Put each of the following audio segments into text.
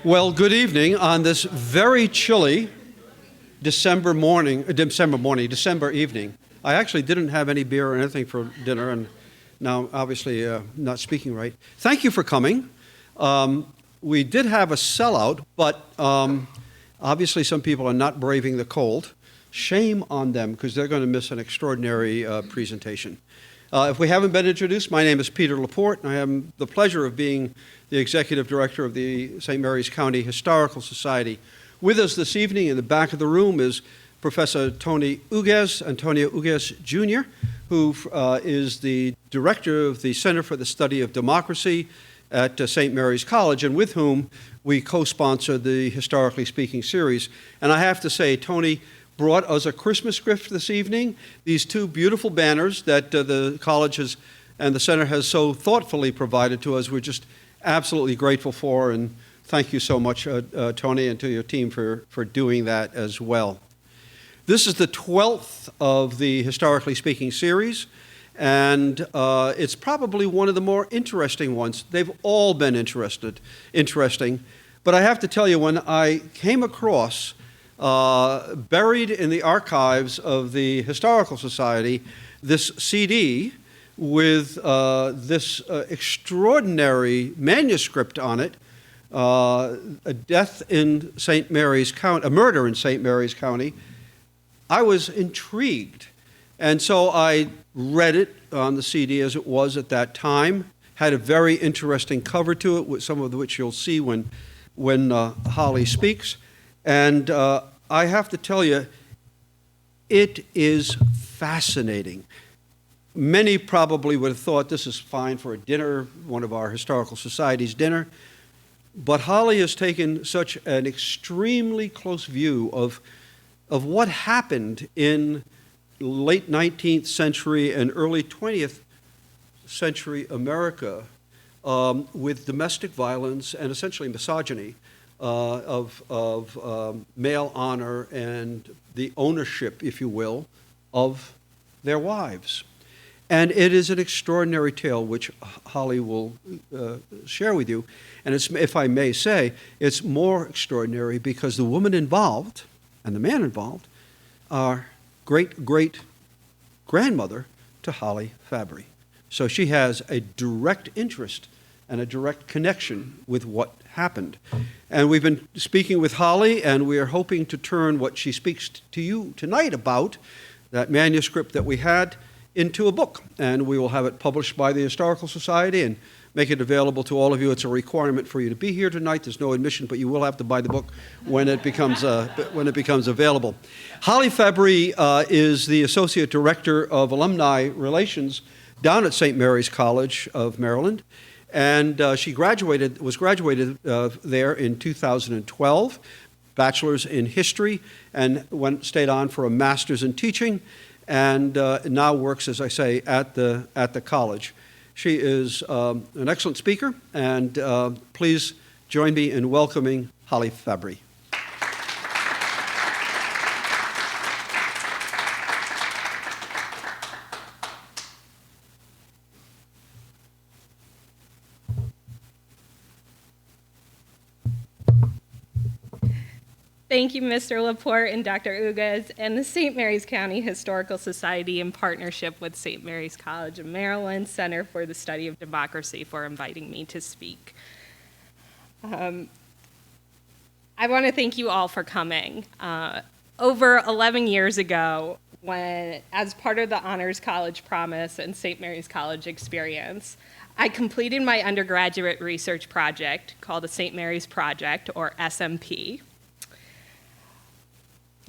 Well, good evening on this very chilly December evening. I actually didn't have any beer or anything for dinner, and now obviously not speaking right. Thank you for coming. We did have a sellout, but obviously some people are not braving the cold. Shame on them, because they're going to miss an extraordinary presentation. If we haven't been introduced, my name is Peter Laporte, and I have the pleasure of being the Executive Director of the St. Mary's County Historical Society. With us this evening in the back of the room is Professor Antonio Uguez Jr., who is the Director of the Center for the Study of Democracy at St. Mary's College, and with whom we co-sponsor the Historically Speaking series. And I have to say, Tony brought us a Christmas gift this evening, these two beautiful banners that the college has and the center has so thoughtfully provided to us. We're just absolutely grateful for, and thank you so much, Tony, and to your team for doing that as well. This is the 12th of the Historically Speaking series, and it's probably one of the more interesting ones. They've all been interesting, but I have to tell you, when I came across buried in the archives of the Historical Society this CD with this extraordinary manuscript on it, a death in St. Mary's County, a murder in St. Mary's County, I was intrigued. And so I read it on the CD as it was at that time. Had a very interesting cover to it, with some of which you'll see when Holly speaks. And I have to tell you, it is fascinating. Many probably would have thought this is fine for a dinner, one of our historical society's dinner. But Holly has taken such an extremely close view of what happened in late 19th century and early 20th century America with domestic violence and essentially misogyny of male honor and the ownership, if you will, of their wives. And it is an extraordinary tale, which Holly will share with you. And it's, if I may say, it's more extraordinary because the woman involved and the man involved are great-great-grandmother to Holly Fabry. So she has a direct interest and a direct connection with what happened. And we've been speaking with Holly, and we are hoping to turn what she speaks to you tonight about, that manuscript that we had, into a book. And we will have it published by the Historical Society and make it available to all of you. It's a requirement for you to be here tonight. There's no admission, but you will have to buy the book when it becomes available. Holly Fabry is the Associate Director of Alumni Relations down at St. Mary's College of Maryland. And she was graduated there in 2012, bachelor's in history, and stayed on for a master's in teaching, and now works, as I say, at the college. She is an excellent speaker, and please join me in welcoming Holly Fabry. Thank you, Mr. Laporte and Dr. Uguez, and the St. Mary's County Historical Society in partnership with St. Mary's College of Maryland Center for the Study of Democracy for inviting me to speak. I want to thank you all for coming. Over 11 years ago, when, as part of the Honors College Promise and St. Mary's College Experience, I completed my undergraduate research project called the St. Mary's Project, or SMP,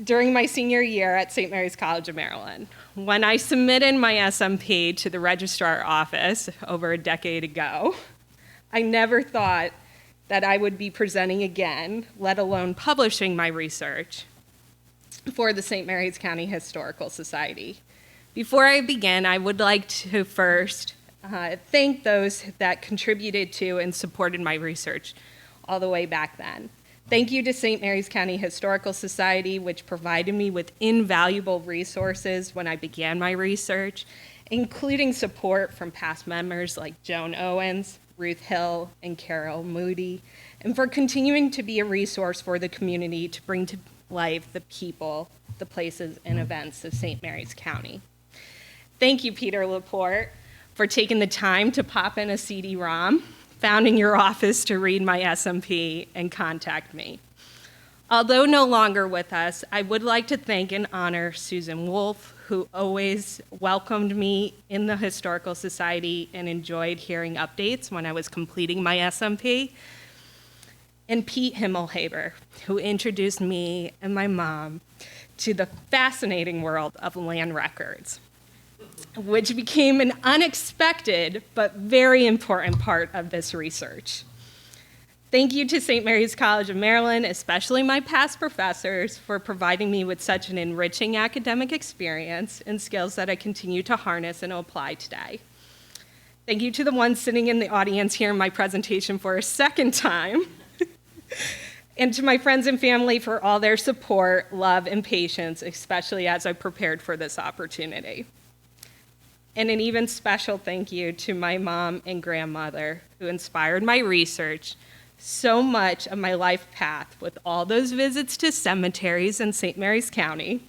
during my senior year at St. Mary's College of Maryland. When I submitted my SMP to the registrar office over a decade ago, I never thought that I would be presenting again, let alone publishing my research for the St. Mary's County Historical Society. Before I begin, I would like to first thank those that contributed to and supported my research all the way back then. Thank you to St. Mary's County Historical Society, which provided me with invaluable resources when I began my research, including support from past members like Joan Owens, Ruth Hill, and Carol Moody, and for continuing to be a resource for the community to bring to life the people, the places, and events of St. Mary's County. Thank you, Peter Laporte, for taking the time to pop in a CD-ROM, founding your office to read my SMP and contact me. Although no longer with us, I would like to thank and honor Susan Wolf, who always welcomed me in the Historical Society and enjoyed hearing updates when I was completing my SMP, and Pete Himmelhaber, who introduced me and my mom to the fascinating world of land records, which became an unexpected but very important part of this research. Thank you to St. Mary's College of Maryland, especially my past professors, for providing me with such an enriching academic experience and skills that I continue to harness and apply today. Thank you to the ones sitting in the audience hearing my presentation for a second time, and to my friends and family for all their support, love, and patience, especially as I prepared for this opportunity. And an even special thank you to my mom and grandmother, who inspired my research, so much of my life path with all those visits to cemeteries in St. Mary's County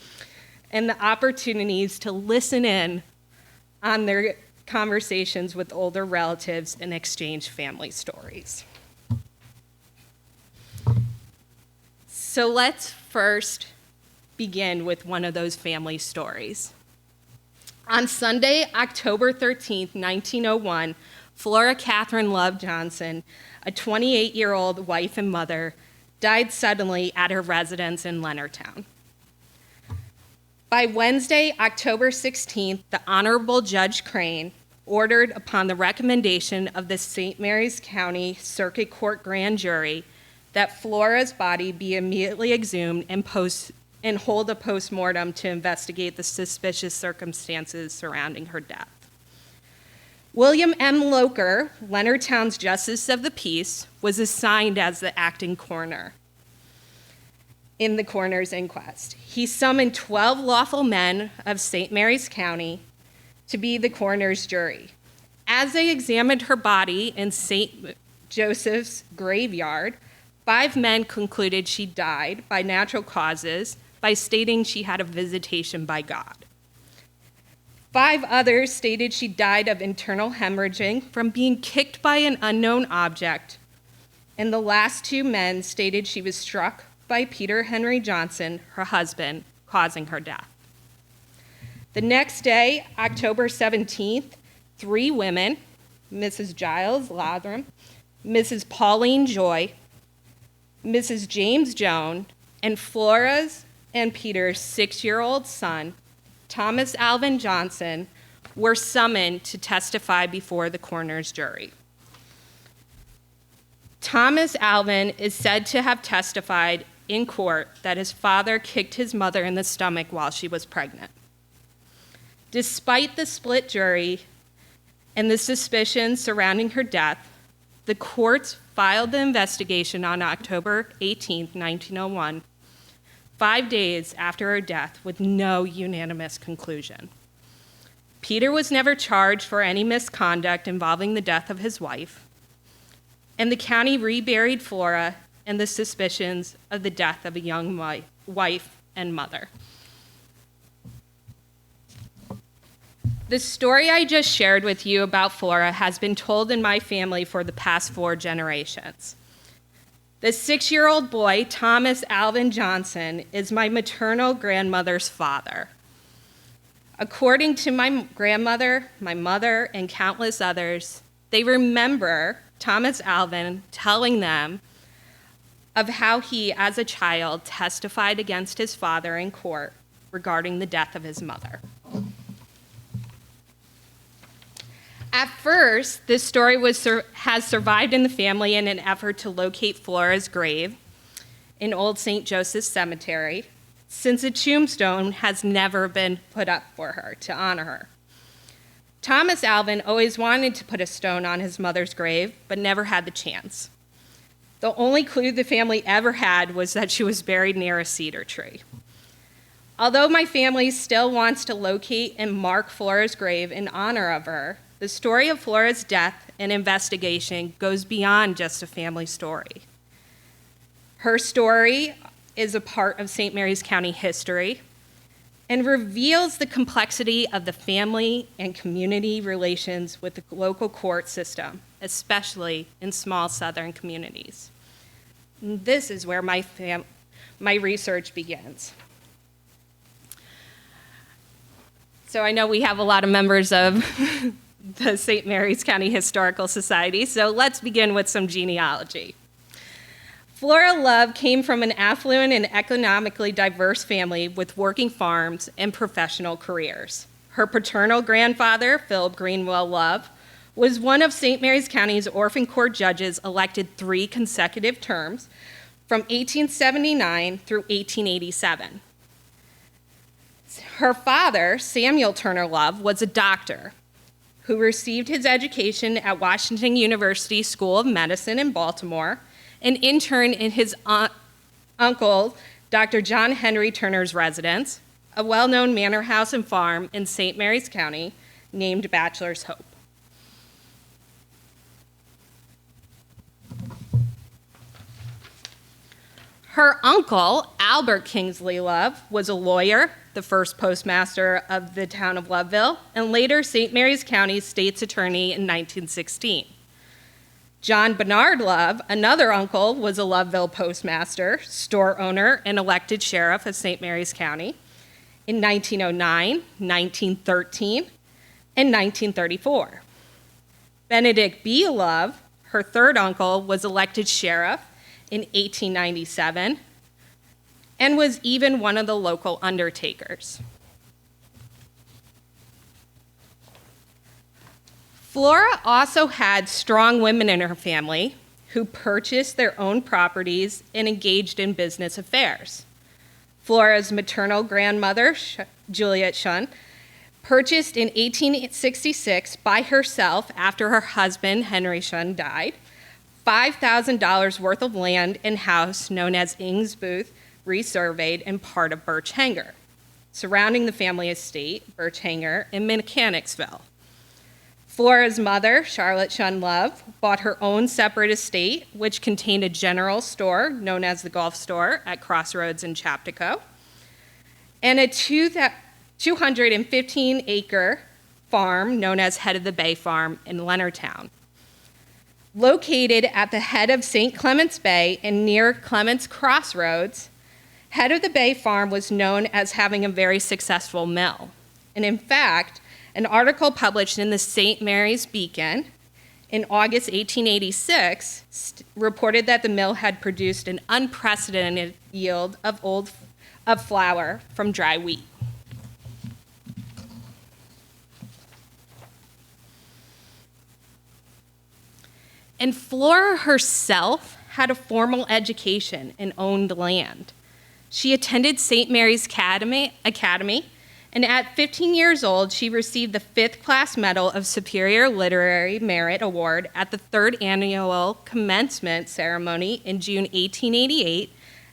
and the opportunities to listen in on their conversations with older relatives and exchange family stories. So let's first begin with one of those family stories. On Sunday, October 13th, 1901, Flora Catherine Love Johnson, a 28-year-old wife and mother, died suddenly at her residence in Leonardtown. By Wednesday, October 16th, the Honorable Judge Crane ordered, upon the recommendation of the St. Mary's County Circuit Court Grand Jury, that Flora's body be immediately exhumed and hold a postmortem to investigate the suspicious circumstances surrounding her death. William M. Loker, Leonardtown's Justice of the Peace, was assigned as the acting coroner in the coroner's inquest. He summoned 12 lawful men of St. Mary's County to be the coroner's jury. As they examined her body in St. Joseph's graveyard, 5 men concluded she died by natural causes by stating she had a visitation by God. 5 others stated she died of internal hemorrhaging from being kicked by an unknown object, and the last 2 men stated she was struck by Peter Henry Johnson, her husband, causing her death. The next day, October 17th, 3 women, Mrs. Giles Latham, Mrs. Pauline Joy, Mrs. James Joan, and Flora's and Peter's 6-year-old son, Thomas Alvin Johnson, were summoned to testify before the coroner's jury. Thomas Alvin is said to have testified in court that his father kicked his mother in the stomach while she was pregnant. Despite the split jury and the suspicions surrounding her death, the courts filed the investigation on October 18, 1901, 5 days after her death, with no unanimous conclusion. Peter was never charged for any misconduct involving the death of his wife, and the county reburied Flora and the suspicions of the death of a young wife and mother. The story I just shared with you about Flora has been told in my family for the past 4 generations. The 6-year-old boy, Thomas Alvin Johnson, is my maternal grandmother's father. According to my grandmother, my mother, and countless others, they remember Thomas Alvin telling them of how he, as a child, testified against his father in court regarding the death of his mother. At first, this story has survived in the family in an effort to locate Flora's grave in Old St. Joseph's Cemetery, since a tombstone has never been put up for her to honor her. Thomas Alvin always wanted to put a stone on his mother's grave, but never had the chance. The only clue the family ever had was that she was buried near a cedar tree. Although my family still wants to locate and mark Flora's grave in honor of her, the story of Flora's death and investigation goes beyond just a family story. Her story is a part of St. Mary's County history and reveals the complexity of the family and community relations with the local court system, especially in small southern communities. And this is where my research begins. So I know we have a lot of members of the St. Mary's County Historical Society, so let's begin with some genealogy. Flora Love came from an affluent and economically diverse family with working farms and professional careers. Her paternal grandfather, Philip Greenwell Love, was one of St. Mary's County's orphan court judges elected 3 consecutive terms from 1879 through 1887. Her father, Samuel Turner Love, was a doctor who received his education at Washington University School of Medicine in Baltimore and interned in his uncle, Dr. John Henry Turner's residence, a well-known manor house and farm in St. Mary's County named Bachelor's Hope. Her uncle, Albert Kingsley Love, was a lawyer, the first postmaster of the town of Loveville, and later St. Mary's County state's attorney in 1916. John Bernard Love, another uncle, was a Loveville postmaster, store owner, and elected sheriff of St. Mary's County in 1909, 1913, and 1934. Benedict B. Love, her third uncle, was elected sheriff in 1897 and was even one of the local undertakers. Flora also had strong women in her family who purchased their own properties and engaged in business affairs. Flora's maternal grandmother, Juliet Shun, purchased in 1866 by herself after her husband, Henry Shun, died, $5,000 worth of land and house known as Ings Booth, resurveyed and part of Birch Hanger, surrounding the family estate, Birch Hanger, in Mechanicsville. Flora's mother, Charlotte Shun Love, bought her own separate estate, which contained a general store known as the Gulf Store at Crossroads in Chaptico, and a 215-acre farm known as Head of the Bay Farm in Leonardtown. Located at the head of St. Clements Bay and near Clements Crossroads, Head of the Bay Farm was known as having a very successful mill. And in fact, an article published in the St. Mary's Beacon in August 1886 reported that the mill had produced an unprecedented yield of flour from dry wheat. And Flora herself had a formal education and owned land. She attended St. Mary's Academy, and at 15 years old, she received the 5th class medal of Superior Literary Merit Award at the 3rd annual commencement ceremony in June 1888,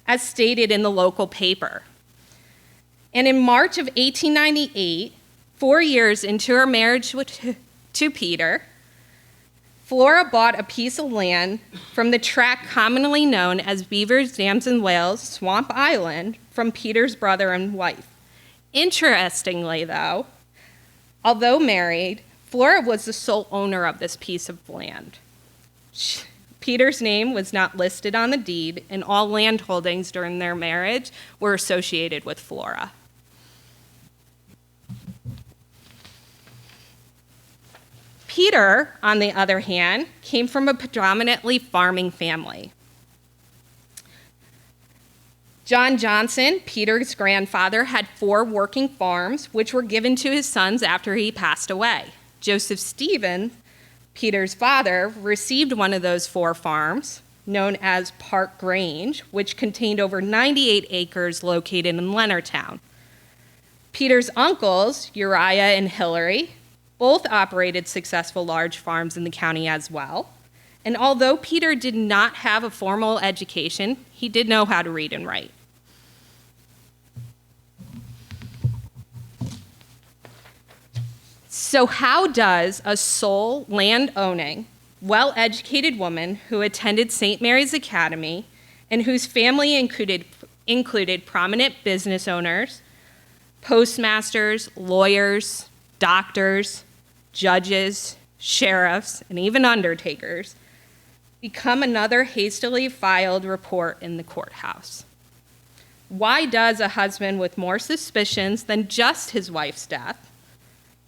as stated in the local paper. And in March of 1898, 4 years into her marriage to Peter, Flora bought a piece of land from the tract commonly known as Beaver's Dams and Whales, Swamp Island, from Peter's brother and wife. Interestingly, though, although married, Flora was the sole owner of this piece of land. Peter's name was not listed on the deed, and all land holdings during their marriage were associated with Flora. Peter, on the other hand, came from a predominantly farming family. John Johnson, Peter's grandfather, had 4 working farms, which were given to his sons after he passed away. Joseph Stevens, Peter's father, received one of those 4 farms, known as Park Grange, which contained over 98 acres located in Leonardtown. Peter's uncles, Uriah and Hillary, both operated successful large farms in the county as well. And although Peter did not have a formal education, he did know how to read and write. So how does a sole land-owning, well-educated woman who attended St. Mary's Academy and whose family included prominent business owners, postmasters, lawyers, doctors, judges, sheriffs, and even undertakers, become another hastily filed report in the courthouse? Why does a husband with more suspicions than just his wife's death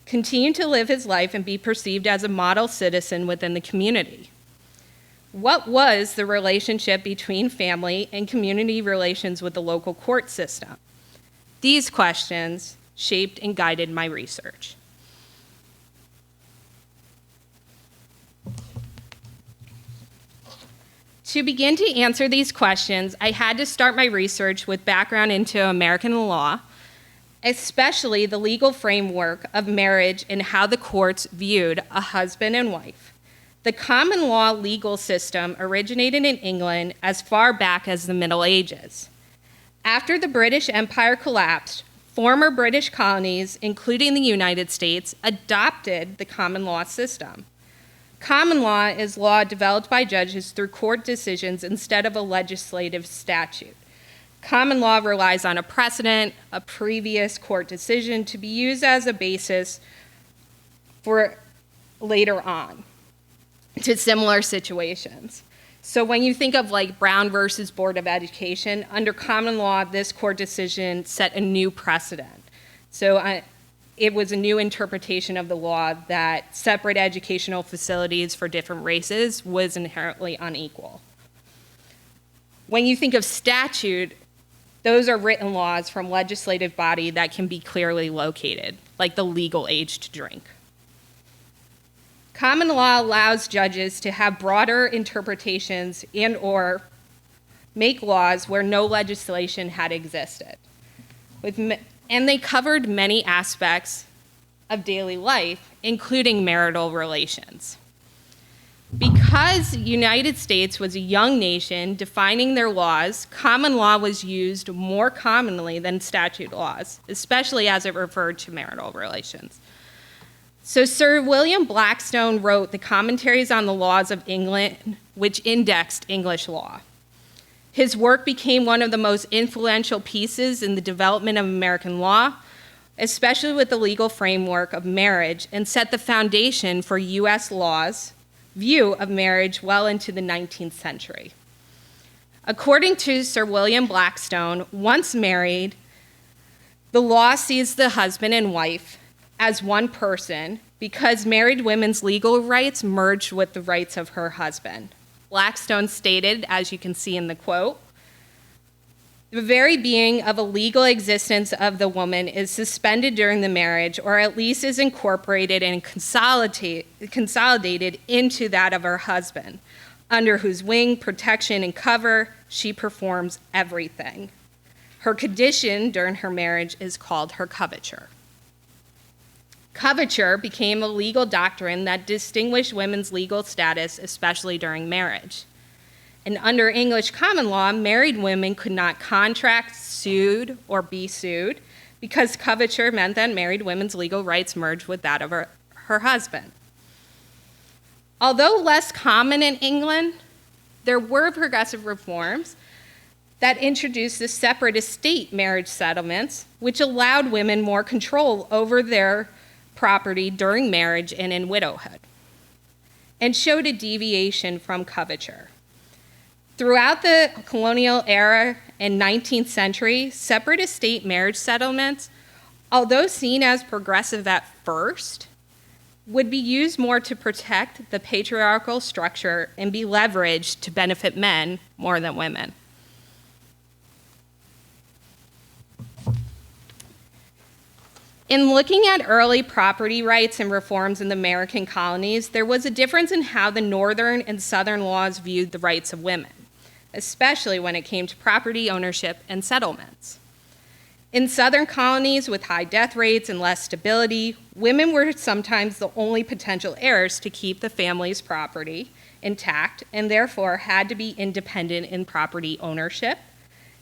continue to live his life and be perceived as a model citizen within the community? What was the relationship between family and community relations with the local court system? These questions shaped and guided my research. To begin to answer these questions, I had to start my research with background into American law, especially the legal framework of marriage and how the courts viewed a husband and wife. The common law legal system originated in England as far back as the Middle Ages. After the British Empire collapsed, former British colonies, including the United States, adopted the common law system. Common law is law developed by judges through court decisions instead of a legislative statute. Common law relies on a precedent, a previous court decision, to be used as a basis for later on to similar situations. So when you think of like Brown versus Board of Education, under common law, this court decision set a new precedent. So it was a new interpretation of the law that separate educational facilities for different races was inherently unequal. When you think of statute, those are written laws from legislative body that can be clearly located, like the legal age to drink. Common law allows judges to have broader interpretations and or make laws where no legislation had existed. And they covered many aspects of daily life, including marital relations. Because the United States was a young nation defining their laws, common law was used more commonly than statute laws, especially as it referred to marital relations. So Sir William Blackstone wrote the Commentaries on the Laws of England, which indexed English law. His work became one of the most influential pieces in the development of American law, especially with the legal framework of marriage, and set the foundation for U.S. law's view of marriage well into the 19th century. According to Sir William Blackstone, once married, the law sees the husband and wife as one person because married women's legal rights merged with the rights of her husband. Blackstone stated, as you can see in the quote, "The very being of a legal existence of the woman is suspended during the marriage, or at least is incorporated and consolidated into that of her husband, under whose wing, protection, and cover she performs everything. Her condition during her marriage is called her coverture." Coverture became a legal doctrine that distinguished women's legal status, especially during marriage. And under English common law, married women could not contract, sued, or be sued because coverture meant that married women's legal rights merged with that of her husband. Although less common in England, there were progressive reforms that introduced the separate estate marriage settlements, which allowed women more control over their property during marriage and in widowhood, and showed a deviation from coverture. Throughout the colonial era and 19th century, separate estate marriage settlements, although seen as progressive at first, would be used more to protect the patriarchal structure and be leveraged to benefit men more than women. In looking at early property rights and reforms in the American colonies, there was a difference in how the northern and southern laws viewed the rights of women, especially when it came to property ownership and settlements. In southern colonies with high death rates and less stability, women were sometimes the only potential heirs to keep the family's property intact and therefore had to be independent in property ownership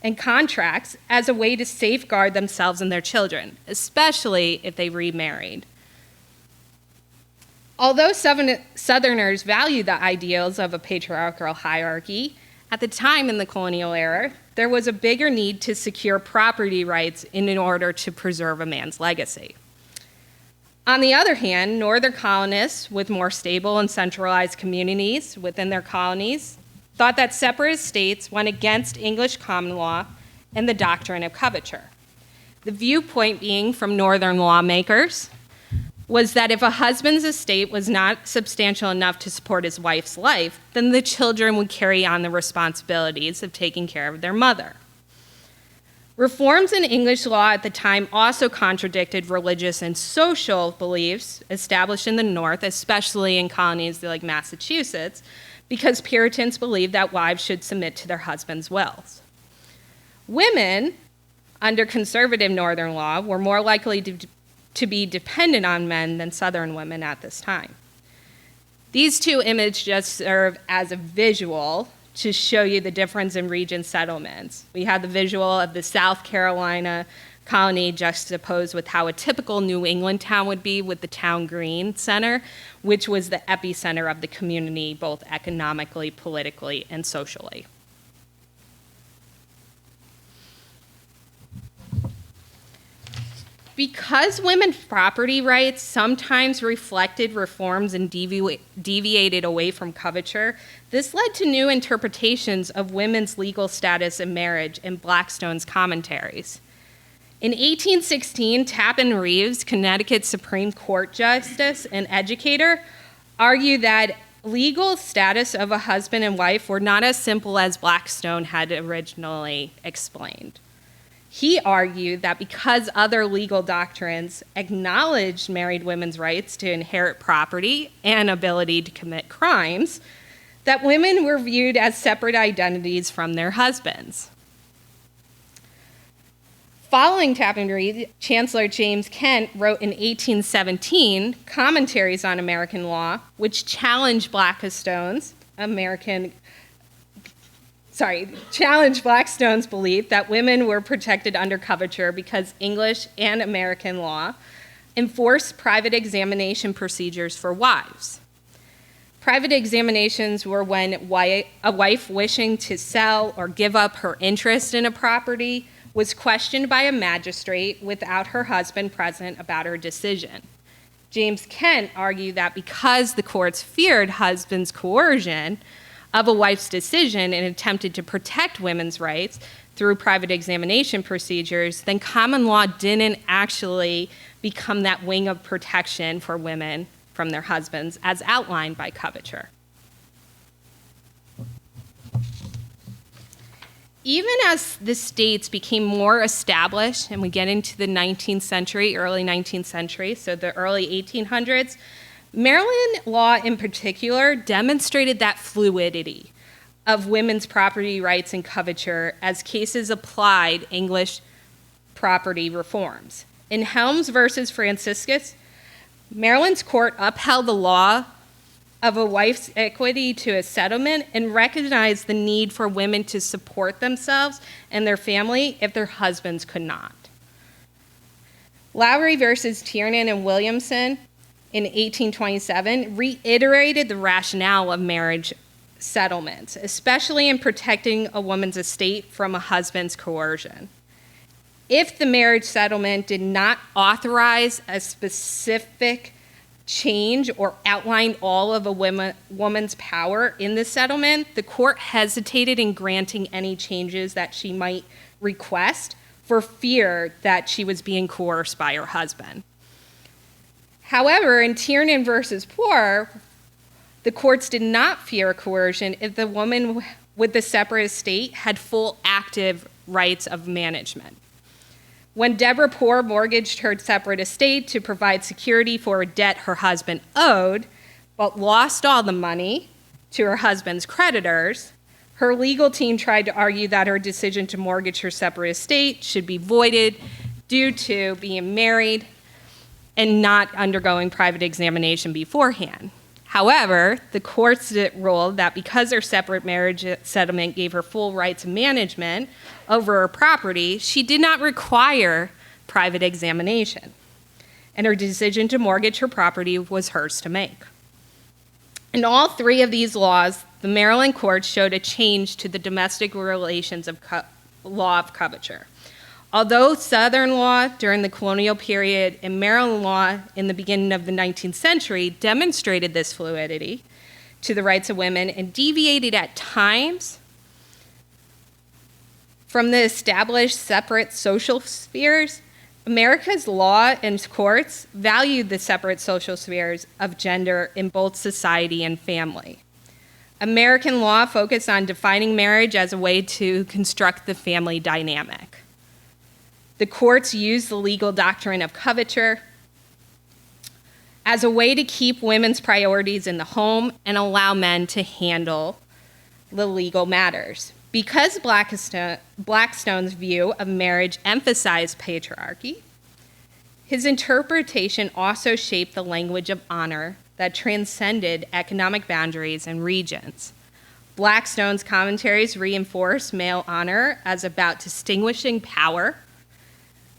and contracts as a way to safeguard themselves and their children, especially if they remarried. Although Southerners valued the ideals of a patriarchal hierarchy, at the time in the colonial era, there was a bigger need to secure property rights in order to preserve a man's legacy. On the other hand, Northern colonists with more stable and centralized communities within their colonies thought that separate estates went against English common law and the doctrine of coverture. The viewpoint being from Northern lawmakers was that if a husband's estate was not substantial enough to support his wife's life, then the children would carry on the responsibilities of taking care of their mother. Reforms in English law at the time also contradicted religious and social beliefs established in the North, especially in colonies like Massachusetts, because Puritans believed that wives should submit to their husbands' wills. Women, under conservative Northern law, were more likely to be dependent on men than Southern women at this time. These two images just serve as a visual to show you the difference in region settlements. We have the visual of the South Carolina colony juxtaposed with how a typical New England town would be with the town green center, which was the epicenter of the community, both economically, politically, and socially. Because women's property rights sometimes reflected reforms and deviated away from coverture, this led to new interpretations of women's legal status in marriage in Blackstone's commentaries. In 1816, Tappan Reeves, Connecticut Supreme Court Justice and educator, argued that legal status of a husband and wife were not as simple as Blackstone had originally explained. He argued that because other legal doctrines acknowledged married women's rights to inherit property and ability to commit crimes, that women were viewed as separate identities from their husbands. Following Tappan Reeves, Chancellor James Kent wrote in 1817 Commentaries on American Law, which challenged Blackstone's belief that women were protected under coverture because English and American law enforced private examination procedures for wives. Private examinations were when a wife wishing to sell or give up her interest in a property was questioned by a magistrate without her husband present about her decision. James Kent argued that because the courts feared husbands' coercion of a wife's decision and attempted to protect women's rights through private examination procedures, then common law didn't actually become that wing of protection for women from their husbands as outlined by coverture. Even as the states became more established and we get into the 19th century, early 19th century, so the early 1800s, Maryland law in particular demonstrated that fluidity of women's property rights and coverture as cases applied English property reforms. In Helms versus Franciscus, Maryland's court upheld the law of a wife's equity to a settlement and recognized the need for women to support themselves and their family if their husbands could not. Lowry versus Tiernan and Williamson in 1827 reiterated the rationale of marriage settlements, especially in protecting a woman's estate from a husband's coercion. If the marriage settlement did not authorize a specific change or outline all of a woman's power in the settlement, the court hesitated in granting any changes that she might request for fear that she was being coerced by her husband. However, in Tiernan versus Poor, the courts did not fear coercion if the woman with the separate estate had full active rights of management. When Deborah Poor mortgaged her separate estate to provide security for a debt her husband owed, but lost all the money to her husband's creditors, her legal team tried to argue that her decision to mortgage her separate estate should be voided due to being married and not undergoing private examination beforehand. However, the courts ruled that because her separate marriage settlement gave her full rights of management over her property, she did not require private examination, and her decision to mortgage her property was hers to make. In all three of these laws, the Maryland courts showed a change to the domestic relations of law of coverture. Although Southern law during the colonial period and Maryland law in the beginning of the 19th century demonstrated this fluidity to the rights of women and deviated at times from the established separate social spheres, America's law and courts valued the separate social spheres of gender in both society and family. American law focused on defining marriage as a way to construct the family dynamic. The courts used the legal doctrine of coverture as a way to keep women's priorities in the home and allow men to handle the legal matters. Because Blackstone's view of marriage emphasized patriarchy, his interpretation also shaped the language of honor that transcended economic boundaries and regions. Blackstone's commentaries reinforce male honor as about distinguishing power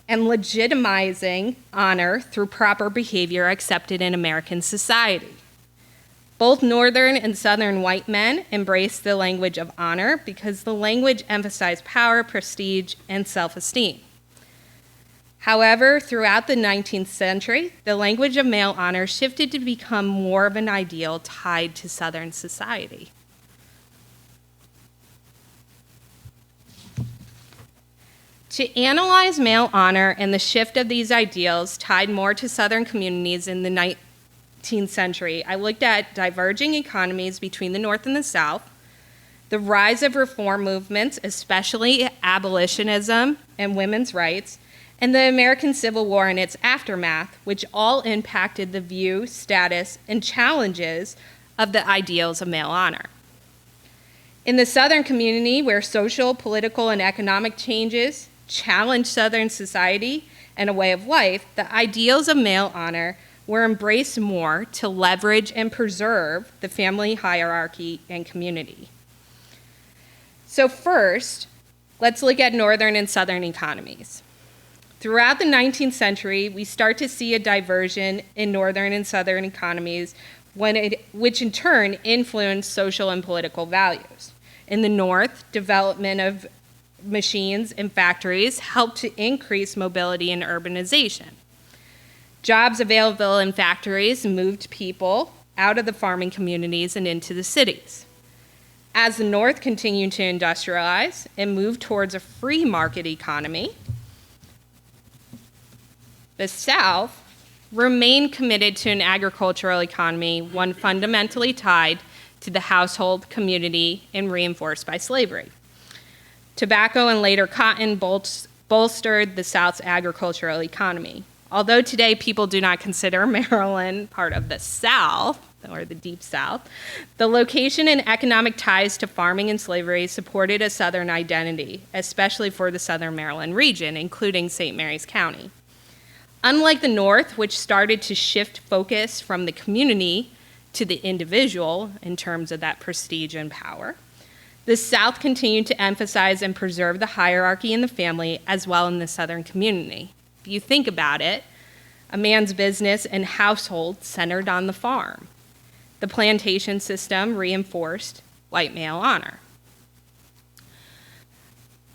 and legitimizing honor through proper behavior accepted in American society. Both Northern and Southern white men embraced the language of honor because the language emphasized power, prestige, and self-esteem. However, throughout the 19th century, the language of male honor shifted to become more of an ideal tied to Southern society. To analyze male honor and the shift of these ideals tied more to Southern communities in the 19th century, I looked at diverging economies between the North and the South, the rise of reform movements, especially abolitionism and women's rights, and the American Civil War and its aftermath, which all impacted the view, status, and challenges of the ideals of male honor. In the Southern community, where social, political, and economic changes challenged Southern society and a way of life, the ideals of male honor were embraced more to leverage and preserve the family hierarchy and community. So first, let's look at Northern and Southern economies. Throughout the 19th century, we start to see a diversion in Northern and Southern economies, which in turn influenced social and political values. In the North, development of machines and factories helped to increase mobility and urbanization. Jobs available in factories moved people out of the farming communities and into the cities. As the North continued to industrialize and move towards a free market economy, the South remained committed to an agricultural economy, one fundamentally tied to the household, community, and reinforced by slavery. Tobacco and later cotton bolstered the South's agricultural economy. Although today people do not consider Maryland part of the South, or the Deep South, the location and economic ties to farming and slavery supported a Southern identity, especially for the Southern Maryland region, including St. Mary's County. Unlike the North, which started to shift focus from the community to the individual in terms of that prestige and power, the South continued to emphasize and preserve the hierarchy in the family as well in the Southern community. If you think about it, a man's business and household centered on the farm. The plantation system reinforced white male honor.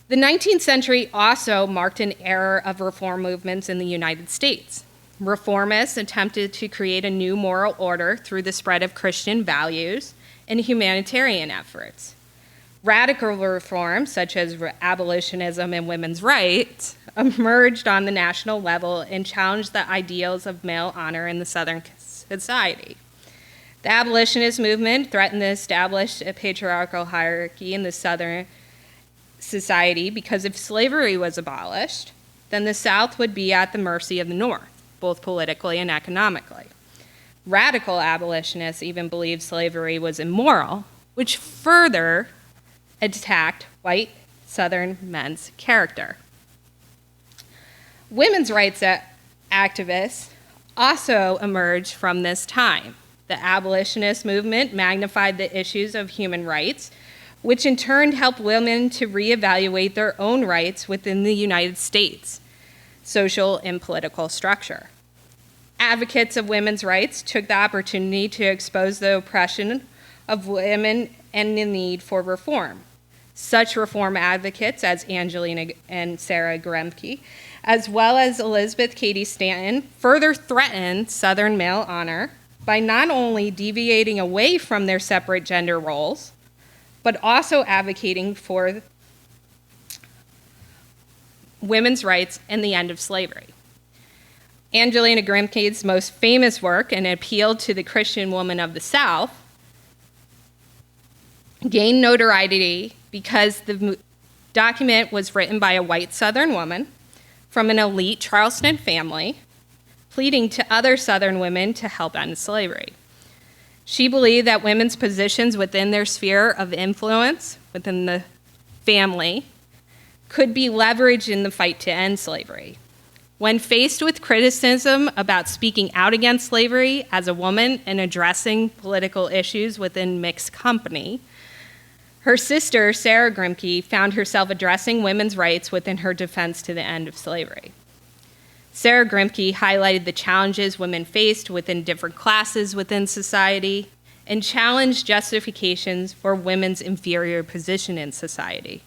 The 19th century also marked an era of reform movements in the United States. Reformists attempted to create a new moral order through the spread of Christian values and humanitarian efforts. Radical reforms, such as abolitionism and women's rights, emerged on the national level and challenged the ideals of male honor in the Southern society. The abolitionist movement threatened to establish a patriarchal hierarchy in the Southern society because if slavery was abolished, then the South would be at the mercy of the North, both politically and economically. Radical abolitionists even believed slavery was immoral, which further attacked white Southern men's character. Women's rights activists also emerged from this time. The abolitionist movement magnified the issues of human rights, which in turn helped women to reevaluate their own rights within the United States social and political structure. Advocates of women's rights took the opportunity to expose the oppression of women and the need for reform. Such reform advocates as Angelina and Sarah Gremke, as well as Elizabeth Cady Stanton, further threatened Southern male honor by not only deviating away from their separate gender roles, but also advocating for women's rights and the end of slavery. Angelina Gremke's most famous work, An Appeal to the Christian Woman of the South, gained notoriety because the document was written by a white Southern woman from an elite Charleston family, pleading to other Southern women to help end slavery. She believed that women's positions within their sphere of influence, within the family, could be leveraged in the fight to end slavery. When faced with criticism about speaking out against slavery as a woman and addressing political issues within mixed company, her sister, Sarah Gremke, found herself addressing women's rights within her defense to the end of slavery. Sarah Gremke highlighted the challenges women faced within different classes within society and challenged justifications for women's inferior position in society.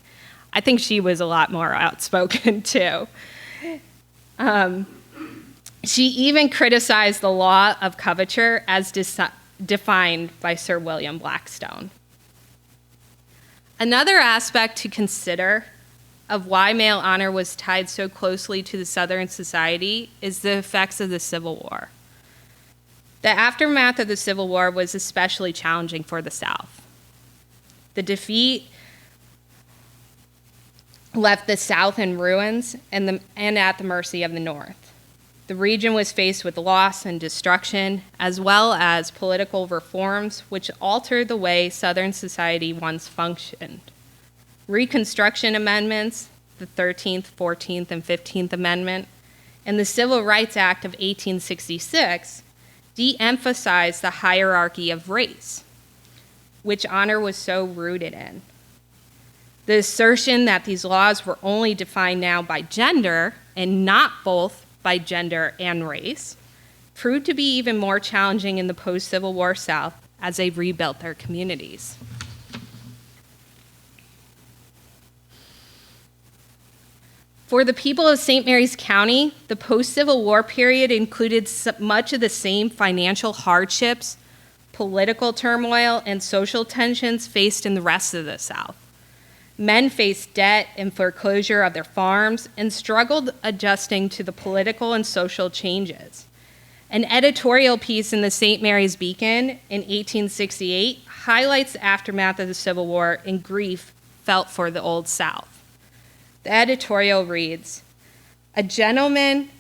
I think she was a lot more outspoken, too. She even criticized the law of coverture as defined by Sir William Blackstone. Another aspect to consider of why male honor was tied so closely to the Southern society is the effects of the Civil War. The aftermath of the Civil War was especially challenging for the South. The defeat left the South in ruins and at the mercy of the North. The region was faced with loss and destruction, as well as political reforms which altered the way Southern society once functioned. Reconstruction amendments, the 13th, 14th, and 15th Amendment, and the Civil Rights Act of 1866 de-emphasized the hierarchy of race, which honor was so rooted in. The assertion that these laws were only defined now by gender and not both by gender and race proved to be even more challenging in the post-Civil War South as they rebuilt their communities. For the people of St. Mary's County, the post-Civil War period included much of the same financial hardships, political turmoil, and social tensions faced in the rest of the South. Men faced debt and foreclosure of their farms and struggled adjusting to the political and social changes. An editorial piece in the St. Mary's Beacon in 1868 highlights the aftermath of the Civil War and grief felt for the Old South. The editorial reads, "A gentleman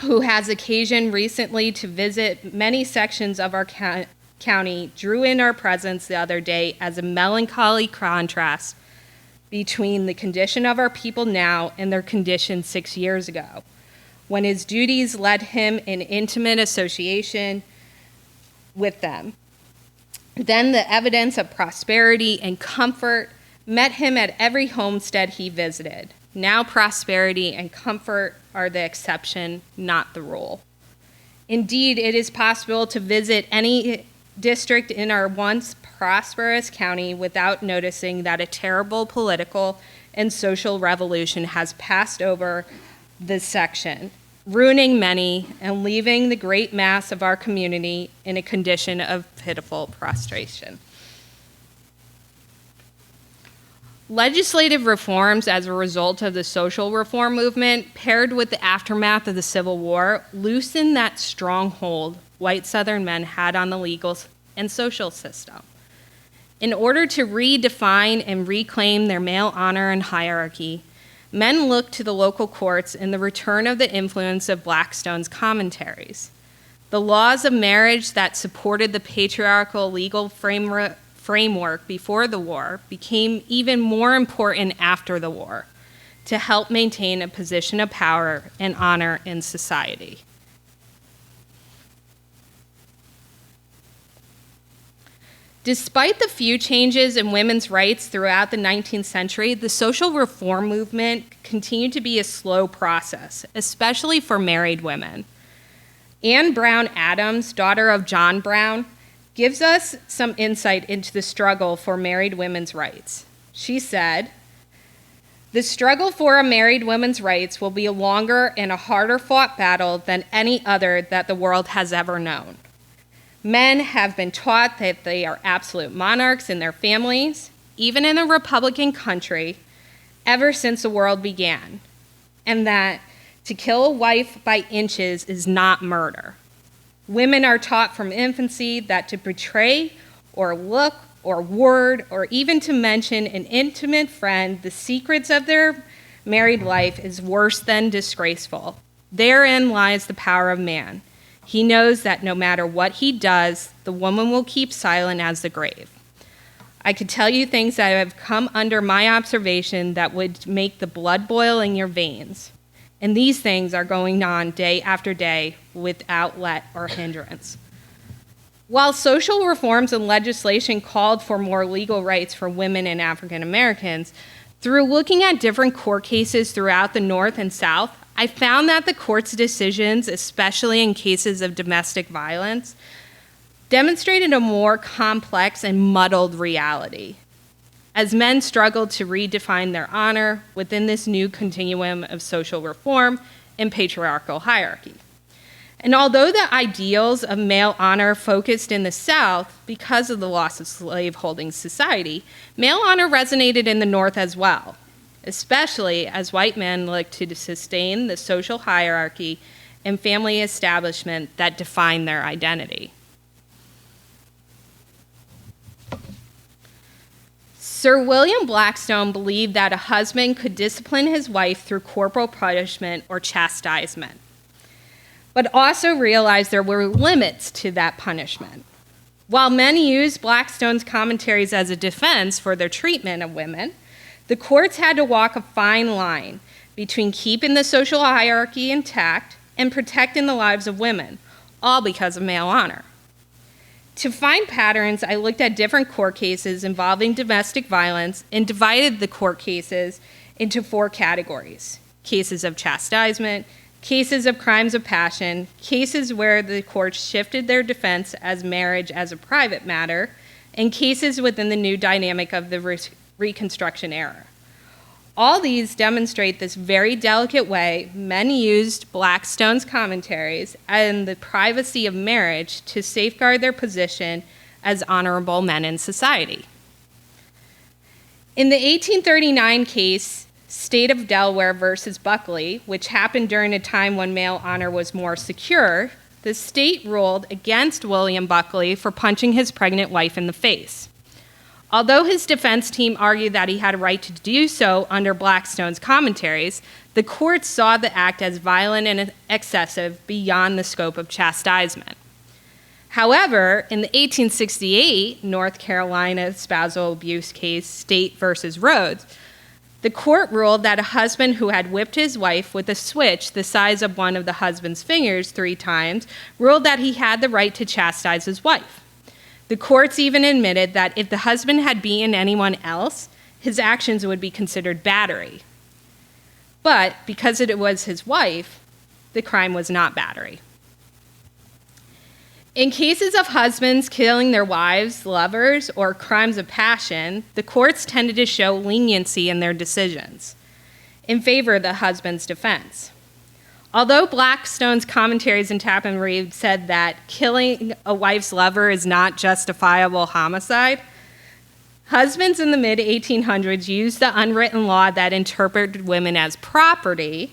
who has occasion recently to visit many sections of our county drew in our presence the other day as a melancholy contrast between the condition of our people now and their condition 6 years ago, when his duties led him in intimate association with them. Then the evidence of prosperity and comfort met him at every homestead he visited. Now prosperity and comfort are the exception, not the rule. Indeed, it is possible to visit any district in our once prosperous county without noticing that a terrible political and social revolution has passed over this section, ruining many and leaving the great mass of our community in a condition of pitiful prostration." Legislative reforms as a result of the social reform movement, paired with the aftermath of the Civil War, loosened that stronghold white Southern men had on the legal and social system. In order to redefine and reclaim their male honor and hierarchy, men looked to the local courts in the return of the influence of Blackstone's commentaries. The laws of marriage that supported the patriarchal legal framework before the war became even more important after the war to help maintain a position of power and honor in society. Despite the few changes in women's rights throughout the 19th century, the social reform movement continued to be a slow process, especially for married women. Anne Brown Adams, daughter of John Brown, gives us some insight into the struggle for married women's rights. She said, "The struggle for a married woman's rights will be a longer and a harder fought battle than any other that the world has ever known. Men have been taught that they are absolute monarchs in their families, even in a Republican country, ever since the world began, and that to kill a wife by inches is not murder. Women are taught from infancy that to betray or look or word or even to mention an intimate friend the secrets of their married life is worse than disgraceful. Therein lies the power of man. He knows that no matter what he does, the woman will keep silent as the grave. I could tell you things that have come under my observation that would make the blood boil in your veins. And these things are going on day after day without let or hindrance." While social reforms and legislation called for more legal rights for women and African Americans, through looking at different court cases throughout the North and South, I found that the court's decisions, especially in cases of domestic violence, demonstrated a more complex and muddled reality, as men struggled to redefine their honor within this new continuum of social reform and patriarchal hierarchy. And although the ideals of male honor focused in the South because of the loss of slaveholding society, male honor resonated in the North as well, especially as white men looked to sustain the social hierarchy and family establishment that defined their identity. Sir William Blackstone believed that a husband could discipline his wife through corporal punishment or chastisement, but also realized there were limits to that punishment. While many used Blackstone's commentaries as a defense for their treatment of women, the courts had to walk a fine line between keeping the social hierarchy intact and protecting the lives of women, all because of male honor. To find patterns, I looked at different court cases involving domestic violence and divided the court cases into 4 categories: cases of chastisement, cases of crimes of passion, cases where the courts shifted their defense as marriage as a private matter, and cases within the new dynamic of the Reconstruction era. All these demonstrate this very delicate way men used Blackstone's commentaries and the privacy of marriage to safeguard their position as honorable men in society. In the 1839 case, State of Delaware versus Buckley, which happened during a time when male honor was more secure, the state ruled against William Buckley for punching his pregnant wife in the face. Although his defense team argued that he had a right to do so under Blackstone's commentaries, the court saw the act as violent and excessive beyond the scope of chastisement. However, in the 1868 North Carolina spousal abuse case, State versus Rhodes, the court ruled that a husband who had whipped his wife with a switch the size of one of the husband's fingers 3 times ruled that he had the right to chastise his wife. The courts even admitted that if the husband had beaten anyone else, his actions would be considered battery. But because it was his wife, the crime was not battery. In cases of husbands killing their wives, lovers, or crimes of passion, the courts tended to show leniency in their decisions in favor of the husband's defense. Although Blackstone's commentaries in Tappan Reed said that killing a wife's lover is not justifiable homicide, husbands in the mid-1800s used the unwritten law that interpreted women as property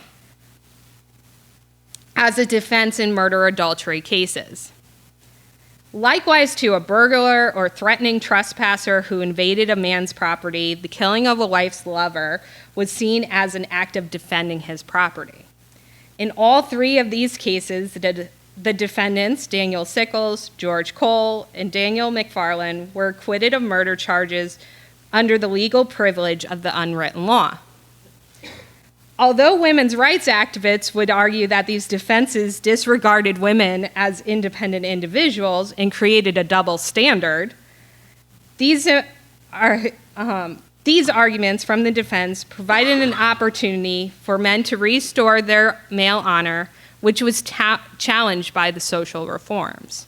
as a defense in murder-adultery cases. Likewise, to a burglar or threatening trespasser who invaded a man's property, the killing of a wife's lover was seen as an act of defending his property. In all 3 of these cases, the defendants, Daniel Sickles, George Cole, and Daniel McFarland, were acquitted of murder charges under the legal privilege of the unwritten law. Although women's rights activists would argue that these defenses disregarded women as independent individuals and created a double standard, these arguments from the defense provided an opportunity for men to restore their male honor which was challenged by the social reforms.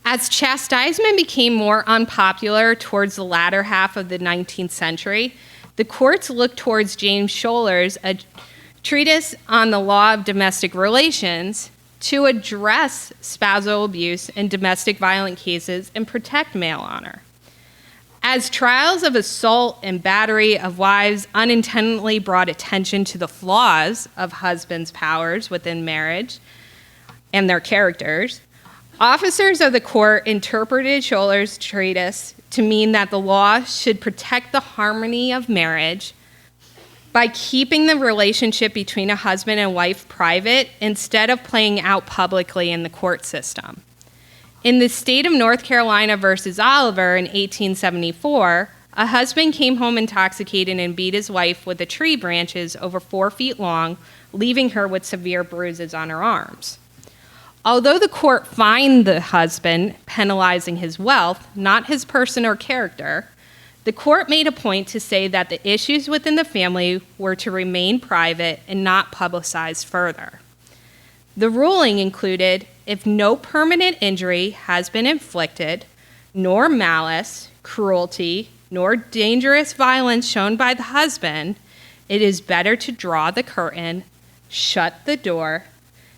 As chastisement became more unpopular towards the latter half of the 19th century, the courts looked towards James Scholler's a treatise on the law of domestic relations to address spousal abuse in domestic violence cases and protect male honor. As trials of assault and battery of wives unintentionally brought attention to the flaws of husbands' powers within marriage and their characters, officers of the court interpreted Scholler's treatise to mean that the law should protect the harmony of marriage by keeping the relationship between a husband and wife private instead of playing out publicly in the court system. In the state of North Carolina versus Oliver in 1874, a husband came home intoxicated and beat his wife with the tree branches over 4 feet long, leaving her with severe bruises on her arms. Although the court fined the husband, penalizing his wealth, not his person or character, the court made a point to say that the issues within the family were to remain private and not publicized further. The ruling included, if no permanent injury has been inflicted, nor malice, cruelty, nor dangerous violence shown by the husband, it is better to draw the curtain, shut the door,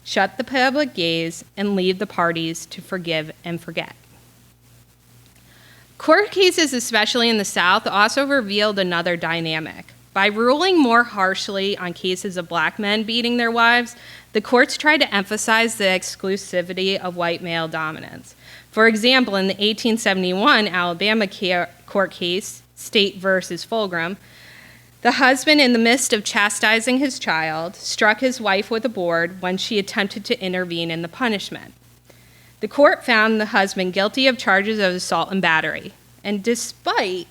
shut the public gaze, and leave the parties to forgive and forget. Court cases, especially in the South, also revealed another dynamic. By ruling more harshly on cases of black men beating their wives, the courts tried to emphasize the exclusivity of white male dominance. For example, in the 1871 Alabama court case, State versus Fulgram, the husband, in the midst of chastising his child, struck his wife with a board when she attempted to intervene in the punishment. The court found the husband guilty of charges of assault and battery, and despite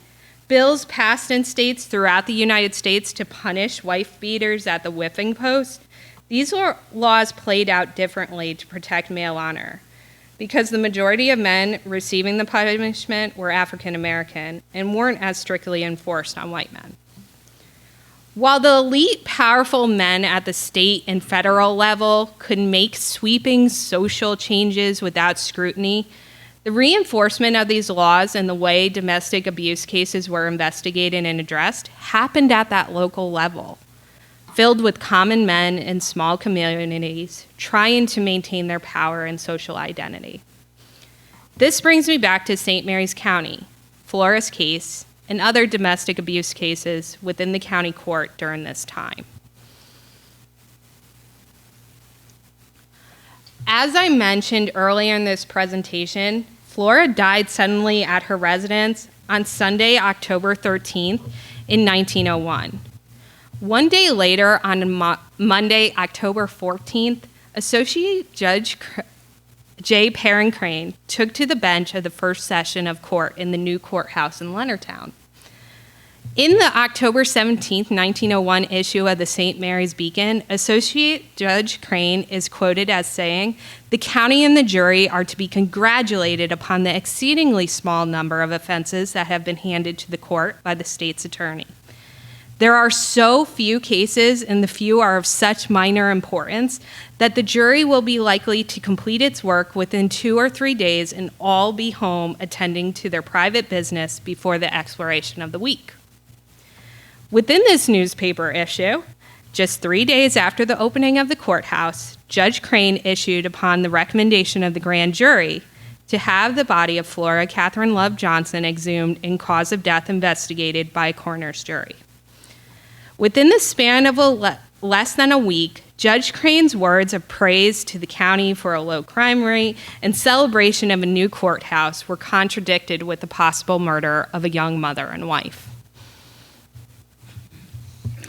bills passed in states throughout the United States to punish wife beaters at the whipping post, these laws played out differently to protect male honor, because the majority of men receiving the punishment were African American and weren't as strictly enforced on white men. While the elite, powerful men at the state and federal level could make sweeping social changes without scrutiny, the reinforcement of these laws and the way domestic abuse cases were investigated and addressed happened at that local level, filled with common men in small communities trying to maintain their power and social identity. This brings me back to St. Mary's County, Flora's case, and other domestic abuse cases within the county court during this time. As I mentioned earlier in this presentation, Flora died suddenly at her residence on Sunday, October 13th in 1901. One day later, on Monday, October 14th, Associate Judge J. Perrin Crane took to the bench of the first session of court in the new courthouse in Leonardtown. In the October 17, 1901 issue of the St. Mary's Beacon, Associate Judge Crane is quoted as saying, "The county and the jury are to be congratulated upon the exceedingly small number of offenses that have been handed to the court by the state's attorney. There are so few cases, and the few are of such minor importance, that the jury will be likely to complete its work within 2 or 3 days and all be home attending to their private business before the expiration of the week." Within this newspaper issue, just 3 days after the opening of the courthouse, Judge Crane issued upon the recommendation of the grand jury to have the body of Flora Catherine Love Johnson exhumed and cause of death investigated by a coroner's jury. Within the span of less than a week, Judge Crane's words of praise to the county for a low crime rate and celebration of a new courthouse were contradicted with the possible murder of a young mother and wife.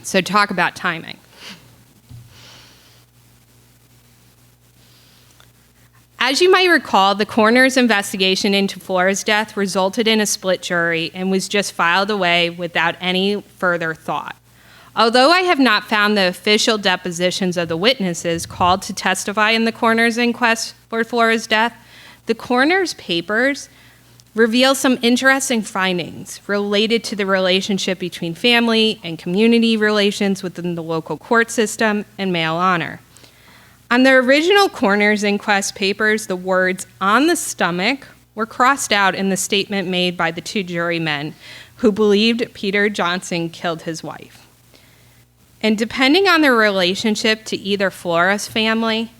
So talk about timing. As you might recall, the coroner's investigation into Flora's death resulted in a split jury and was just filed away without any further thought. Although I have not found the official depositions of the witnesses called to testify in the coroner's inquest for Flora's death, the coroner's papers reveal some interesting findings related to the relationship between family and community relations within the local court system and male honor. On the original coroner's inquest papers, the words "on the stomach" were crossed out in the statement made by the two jurymen who believed Peter Johnson killed his wife. And depending on their relationship to either Flora's family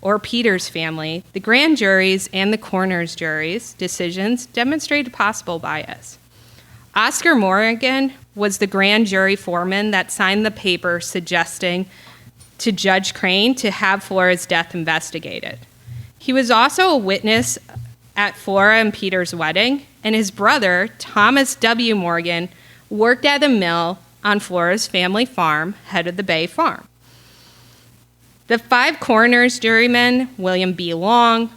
or Peter's family, the grand jury's and the coroner's jury's decisions demonstrated possible bias. Oscar Morgan was the grand jury foreman that signed the paper suggesting to Judge Crane to have Flora's death investigated. He was also a witness at Flora and Peter's wedding, and his brother, Thomas W. Morgan, worked at a mill on Flora's family farm, Head of the Bay Farm. The 5 coroner's jurymen, William B. Long,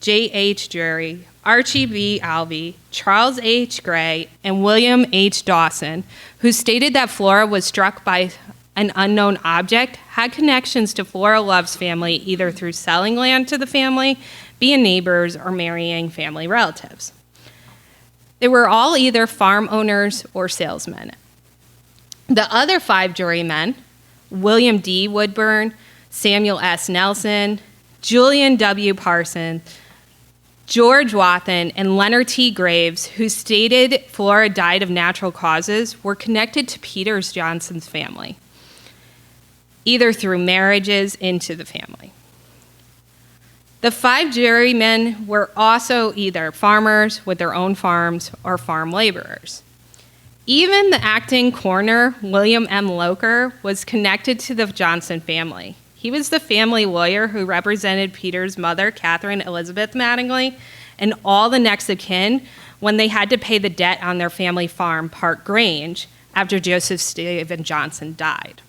J. H. Jury, Archie B. Alvey, Charles H. Gray, and William H. Dawson, who stated that Flora was struck by an unknown object, had connections to Flora Love's family either through selling land to the family, being neighbors, or marrying family relatives. They were all either farm owners or salesmen. The other 5 jurymen, William D. Woodburn, Samuel S. Nelson, Julian W. Parson, George Wathen, and Leonard T. Graves, who stated Flora died of natural causes, were connected to Peter Johnson's family, either through marriages into the family. The 5 jurymen were also either farmers with their own farms or farm laborers. Even the acting coroner, William M. Loker, was connected to the Johnson family. He was the family lawyer who represented Peter's mother, Catherine Elizabeth Mattingly, and all the next of kin when they had to pay the debt on their family farm, Park Grange, after Joseph Stephen Johnson died.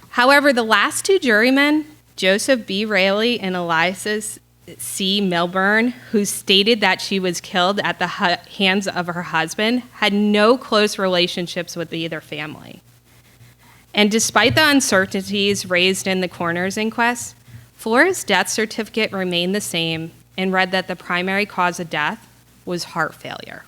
However, the last 2 jurymen, Joseph B. Raley and Elias C. Milburn, who stated that she was killed at the hands of her husband, had no close relationships with either family. And despite the uncertainties raised in the coroner's inquest, Flora's death certificate remained the same and read that the primary cause of death was heart failure.